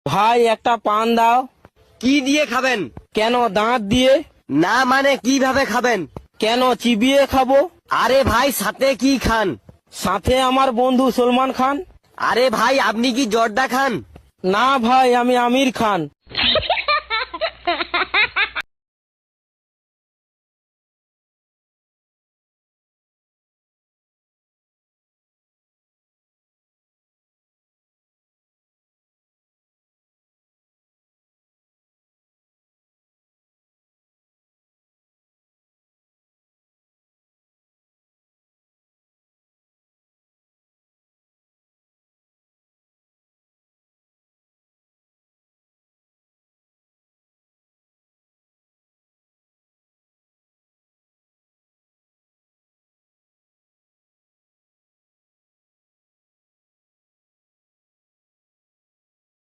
ভাই একটা পান দাও। কি দিয়ে খাবেন? কেন, দাঁত দিয়ে? না মানে কিভাবে খাবেন? কেন, চিবিয়ে খাবো। আরে ভাই সাথে কি খান? সাথে আমার বন্ধু সলমান খান। আরে ভাই আপনি কি জর্দা খান? না ভাই, আমি আমির খান।